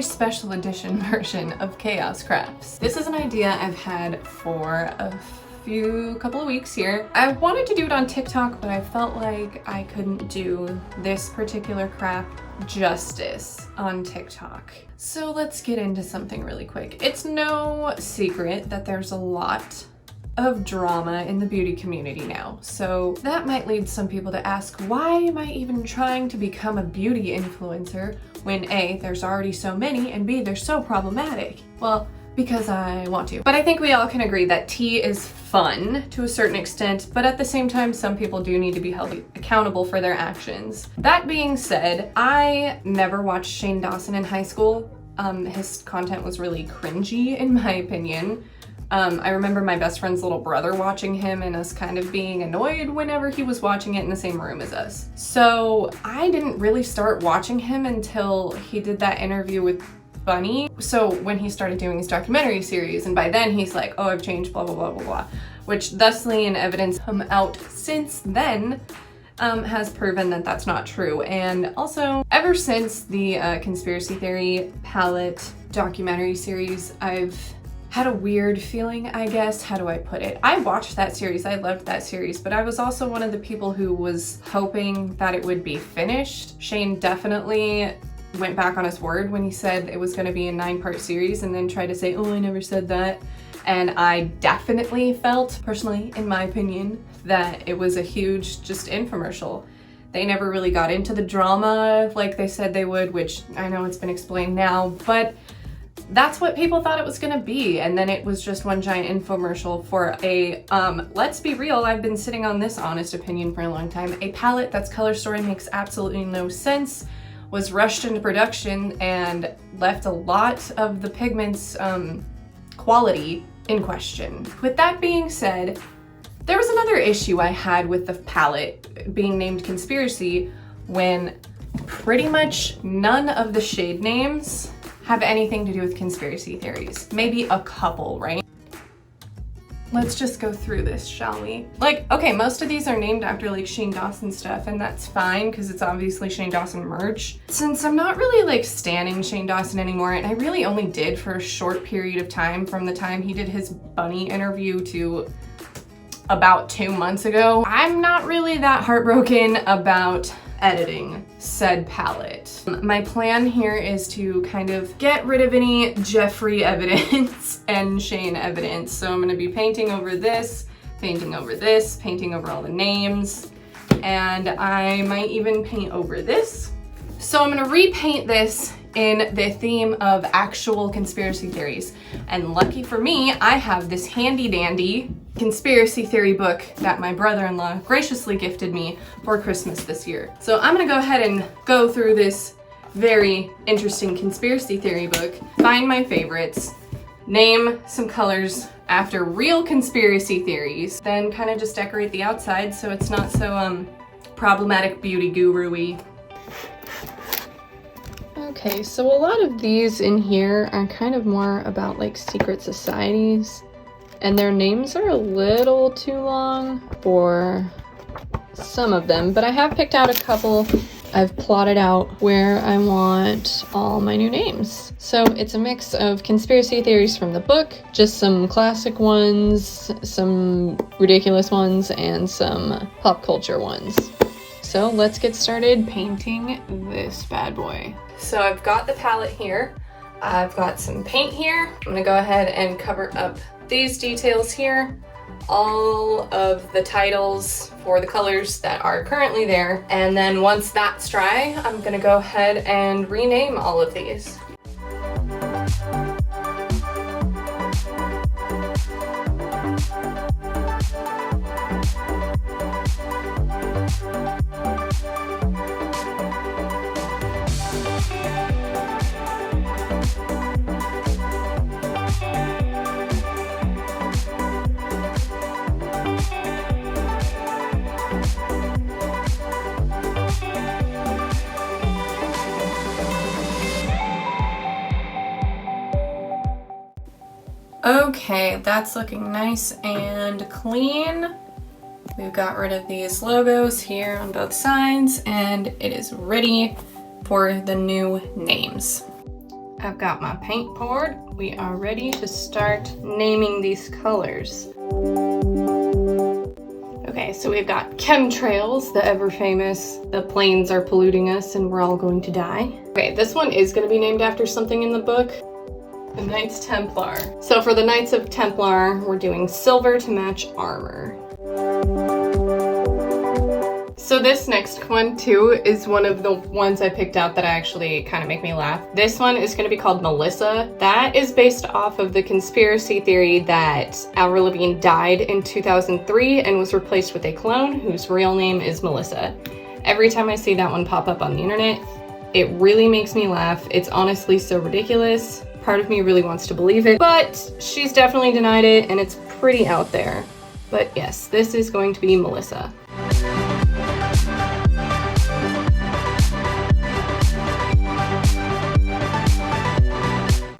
special edition version of Chaos Crafts. This is an idea I've had for a couple of weeks here. I wanted to do it on TikTok, but I felt like I couldn't do this particular craft justice on TikTok. So let's get into something really quick. It's no secret that there's a lot of drama in the beauty community now. So that might lead some people to ask, why am I even trying to become a beauty influencer when A, there's already so many, and B, they're so problematic? Well, because I want to. But I think we all can agree that tea is fun to a certain extent, but at the same time, some people do need to be held accountable for their actions. That being said, I never watched Shane Dawson in high school. His content was really cringy, in my opinion. I remember my best friend's little brother watching him and us kind of being annoyed whenever he was watching it in the same room as us. So I didn't really start watching him until he did that interview with Bunny. So when he started doing his documentary series, and by then he's like, oh, I've changed, blah, blah, blah, blah, blah, which thusly in evidence come out since then has proven that that's not true. And also, ever since the conspiracy theory palette documentary series, I've had a weird feeling, I guess. How do I put it? I watched that series, I loved that series, but I was also one of the people who was hoping that it would be finished. Shane definitely went back on his word when he said it was going to be a 9-part series and then tried to say, oh, I never said that. And I definitely felt, personally, in my opinion, that it was a huge just infomercial. They never really got into the drama like they said they would, which I know it's been explained now, but that's what people thought it was gonna be. And then it was just one giant infomercial for a, let's be real, I've been sitting on this honest opinion for a long time, a palette that's color story makes absolutely no sense, was rushed into production and left a lot of the pigments quality in question. With that being said, there was another issue I had with the palette being named Conspiracy when pretty much none of the shade names have anything to do with conspiracy theories. Maybe a couple, right? Let's just go through this, shall we? Like, okay, most of these are named after like Shane Dawson stuff, and that's fine because it's obviously Shane Dawson merch. Since I'm not really like standing Shane Dawson anymore, and I really only did for a short period of time from the time he did his Bunny interview to about 2 months ago, I'm not really that heartbroken about editing said palette. My plan here is to kind of get rid of any Jeffree evidence and Shane evidence. So I'm gonna be painting over this, painting over this, painting over all the names, and I might even paint over this. So I'm gonna repaint this in the theme of actual conspiracy theories. And lucky for me, I have this handy dandy conspiracy theory book that my brother-in-law graciously gifted me for Christmas this year. So I'm gonna go ahead and go through this very interesting conspiracy theory book, find my favorites, name some colors after real conspiracy theories, then kind of just decorate the outside so it's not so problematic beauty guru-y. Okay, so a lot of these in here are kind of more about like secret societies, and their names are a little too long for some of them, but I have picked out a couple. I've plotted out where I want all my new names. So it's a mix of conspiracy theories from the book, just some classic ones, some ridiculous ones, and some pop culture ones. So let's get started painting this bad boy. So I've got the palette here. I've got some paint here. I'm gonna go ahead and cover up these details here, all of the titles for the colors that are currently there. And then once that's dry, I'm gonna go ahead and rename all of these. Okay, that's looking nice and clean. We've got rid of these logos here on both sides, and it is ready for the new names. I've got my paint poured. We are ready to start naming these colors. Okay, so we've got chemtrails, the ever famous, the planes are polluting us and we're all going to die. Okay, this one is going to be named after something in the book. The Knights Templar. So for the Knights of Templar, we're doing silver to match armor. So this next one too is one of the ones I picked out that actually kind of make me laugh. This one is going to be called Melissa. That is based off of the conspiracy theory that Avril Lavigne died in 2003 and was replaced with a clone whose real name is Melissa. Every time I see that one pop up on the internet, it really makes me laugh. It's honestly so ridiculous. Part of me really wants to believe it, but she's definitely denied it and it's pretty out there. But yes, this is going to be Melissa.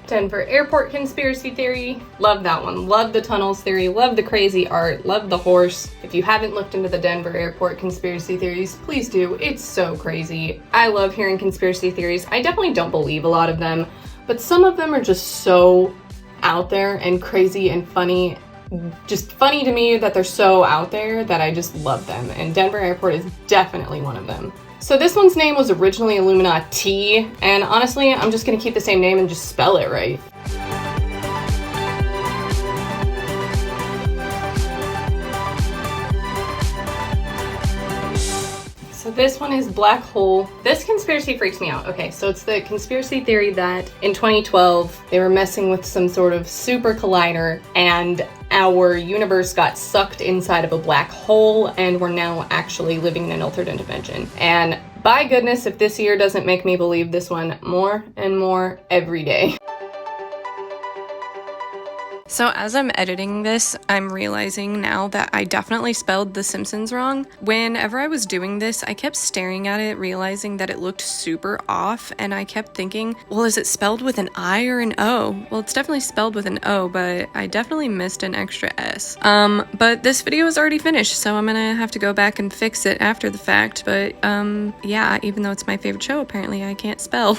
Denver airport conspiracy theory. Love that one. Love the tunnels theory. Love the crazy art. Love the horse. If you haven't looked into the Denver airport conspiracy theories, please do. It's so crazy. I love hearing conspiracy theories. I definitely don't believe a lot of them, but some of them are just so out there and crazy and funny. Just funny to me that they're so out there that I just love them. And Denver airport is definitely one of them. So this one's name was originally Illuminati, and honestly, I'm just gonna keep the same name and just spell it right. So this one is Black Hole. This conspiracy freaks me out. Okay, so it's the conspiracy theory that in 2012, they were messing with some sort of super collider and our universe got sucked inside of a black hole and we're now actually living in an alternate dimension. And by goodness, if this year doesn't make me believe this one more and more every day. So as I'm editing this, I'm realizing now that I definitely spelled The Simpsons wrong. Whenever I was doing this, I kept staring at it, realizing that it looked super off, and I kept thinking, well, is it spelled with an I or an O? Well, it's definitely spelled with an O, but I definitely missed an extra S. But this video is already finished, so I'm gonna have to go back and fix it after the fact, but yeah, even though it's my favorite show, apparently I can't spell.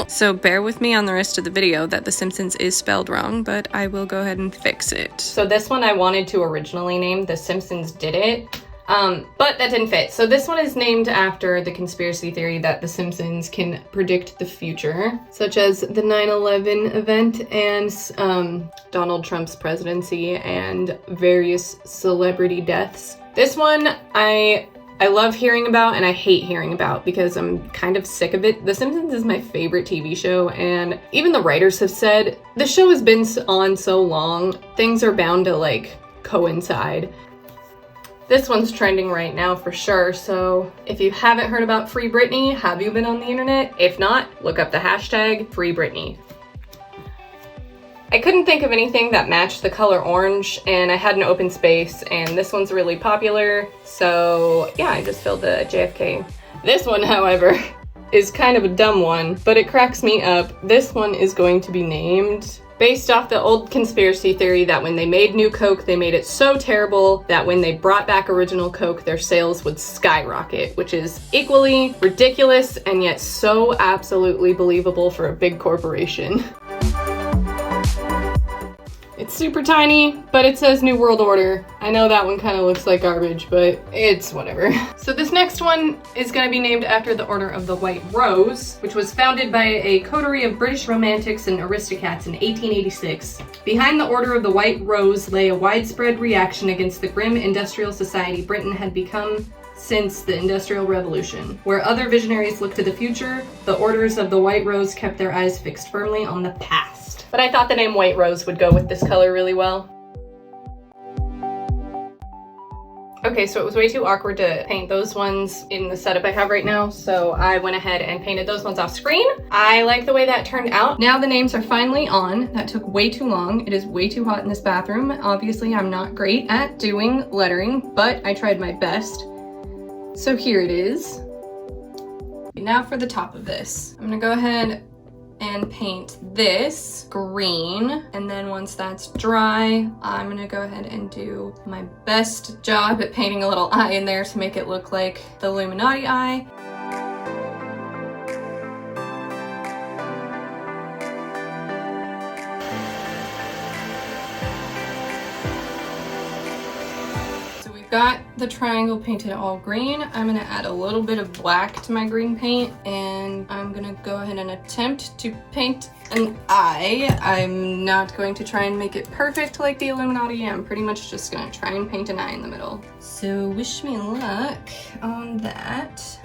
So bear with me on the rest of the video that The Simpsons is spelled wrong, but I will go ahead and fix it. So this one I wanted to originally name The Simpsons Did It, but that didn't fit. So this one is named after the conspiracy theory that The Simpsons can predict the future, such as the 9/11 event and Donald Trump's presidency and various celebrity deaths. This one I love hearing about and I hate hearing about because I'm kind of sick of it. The Simpsons is my favorite TV show, and even the writers have said the show has been on so long, things are bound to like coincide. This one's trending right now for sure, so if you haven't heard about Free Britney, have you been on the internet? If not, look up the hashtag Free Britney. I couldn't think of anything that matched the color orange, and I had an open space, and this one's really popular, so yeah, I just filled the JFK. This one, however, is kind of a dumb one, but it cracks me up. This one is going to be named based off the old conspiracy theory that when they made new Coke, they made it so terrible that when they brought back original Coke, their sales would skyrocket, which is equally ridiculous and yet so absolutely believable for a big corporation. It's super tiny, but it says New World Order. I know that one kind of looks like garbage, but it's whatever. So this next one is going to be named after the Order of the White Rose, which was founded by a coterie of British romantics and aristocrats in 1886. Behind the Order of the White Rose lay a widespread reaction against the grim industrial society Britain had become since the Industrial Revolution. Where other visionaries looked to the future, the Orders of the White Rose kept their eyes fixed firmly on the past. But I thought the name White Rose would go with this color really well. Okay, so it was way too awkward to paint those ones in the setup I have right now, so I went ahead and painted those ones off screen. I like the way that turned out. Now the names are finally on. That took way too long. It is way too hot in this bathroom. Obviously, I'm not great at doing lettering, but I tried my best. So here it is. Now for the top of this. I'm gonna go ahead and paint this green, and then once that's dry, I'm gonna go ahead and do my best job at painting a little eye in there to make it look like the Illuminati eye. I've got the triangle painted all green. I'm gonna add a little bit of black to my green paint, and I'm gonna go ahead and attempt to paint an eye. I'm not going to try and make it perfect like the Illuminati. I'm pretty much just gonna try and paint an eye in the middle. So wish me luck on that.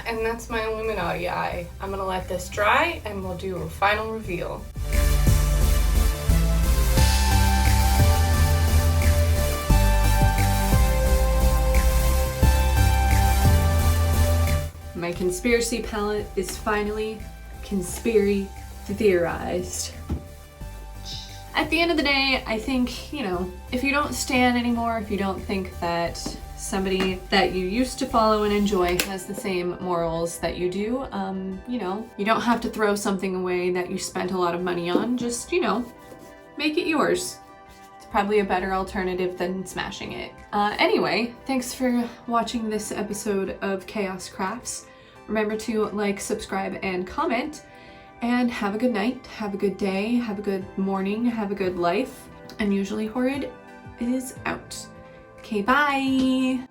And that's my Illuminati eye. I'm gonna let this dry and we'll do a final reveal. My conspiracy palette is finally conspiracy theorized. At the end of the day, I think, you know, if you don't stan anymore, if you don't think that somebody that you used to follow and enjoy has the same morals that you do, you know, you don't have to throw something away that you spent a lot of money on. Just, you know, make it yours. It's probably a better alternative than smashing it. Anyway, thanks for watching this episode of Chaos Crafts. Remember to like, subscribe, and comment. And have a good night, have a good day, have a good morning, have a good life. And usually Horrid is out. Okay, bye!